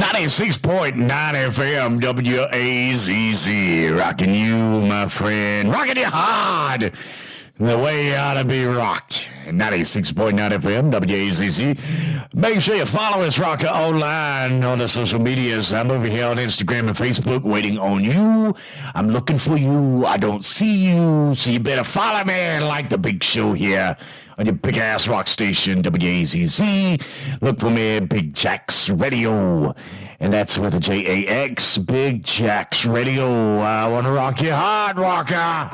96.9 FM WAZZ. Rocking you, my friend. Rocking you hard. The way you ought to be rocked. 96.9 FM WAZZ. Make sure you follow us, Rocker, online on the social medias. I'm over here on Instagram and Facebook waiting on you. I'm looking for you. I don't see you. So you better follow me and like the big show here on your big ass rock station, WAZZ. Look for me, Big Jack's Radio. And that's with a Jax, Big Jack's Radio. I want to rock you hard, Rocker.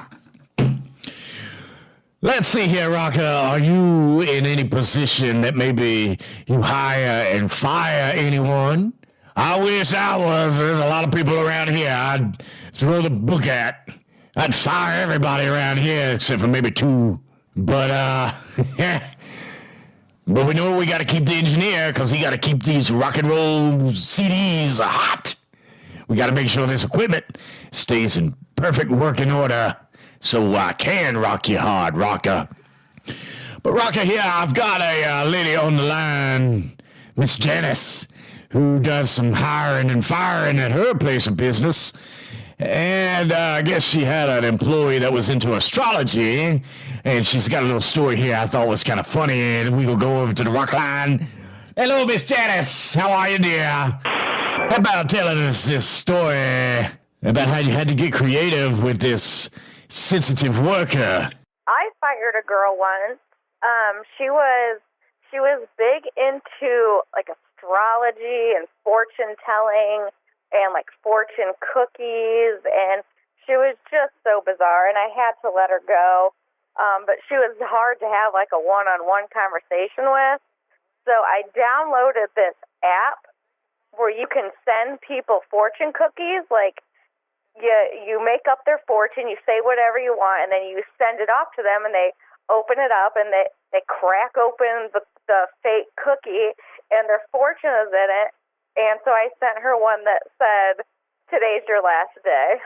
Let's see here, Rocker. Are you in any position that maybe you hire and fire anyone? I wish I was. There's a lot of people around here I'd throw the book at. I'd fire everybody around here except for maybe two. But, but we know we got to keep the engineer because he got to keep these rock and roll CDs hot. We got to make sure this equipment stays in perfect working order so I can rock you hard, Rocker. But, Rocker, here I've got a lady on the line, Miss Janice, who does some hiring and firing at her place of business. And I guess she had an employee that was into astrology, and she's got a little story here I thought was kind of funny, and we will go over to the rock line. Hello, Miss Janice. How are you, dear? How about telling us this story about how you had to get creative with this sensitive worker? I fired a girl once. She was big into like astrology and fortune telling and like fortune cookies, and she was just so bizarre, and I had to let her go. But she was hard to have like a one-on-one conversation with. So I downloaded this app where you can send people fortune cookies. Like you make up their fortune, you say whatever you want, and then you send it off to them, and they open it up, and they crack open the fake cookie, and their fortune is in it. And so I sent her one that said, "Today's your last day."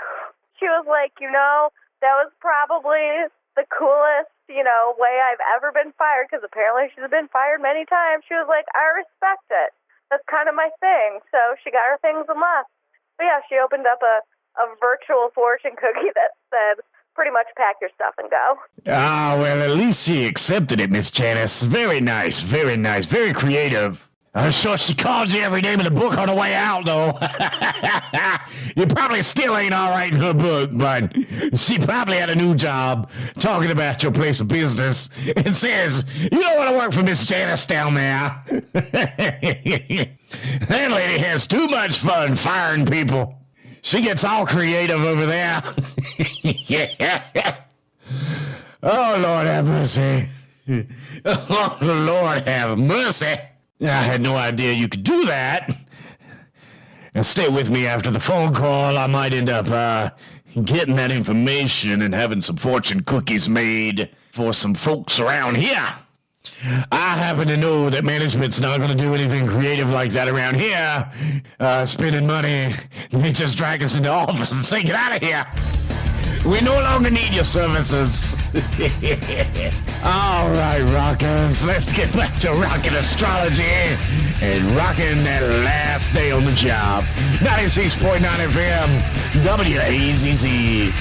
She was like, that was probably the coolest, way I've ever been fired, because apparently she's been fired many times. She was like, "I respect it. That's kind of my thing." So she got her things and left. But yeah, she opened up a virtual fortune cookie that said, pretty much pack your stuff and go. Ah, well, at least she accepted it, Miss Janice. Very nice, very creative. I'm sure she called you every name in the book on the way out, though. You probably still ain't all right in her book, but she probably had a new job talking about your place of business and says, "You don't want to work for Miss Janice down there." That lady has too much fun firing people. She gets all creative over there. Oh, Lord have mercy. Oh, Lord have mercy. I had no idea you could do that. And stay with me after the phone call. I might end up getting that information and having some fortune cookies made for some folks around here. I happen to know that management's not going to do anything creative like that around here. Spending money. They just drag us into the office and say, "Get out of here. We no longer need your services." All right, rockers, let's get back to rocking astrology and rocking that last day on the job. 96.9 FM, WAZZ.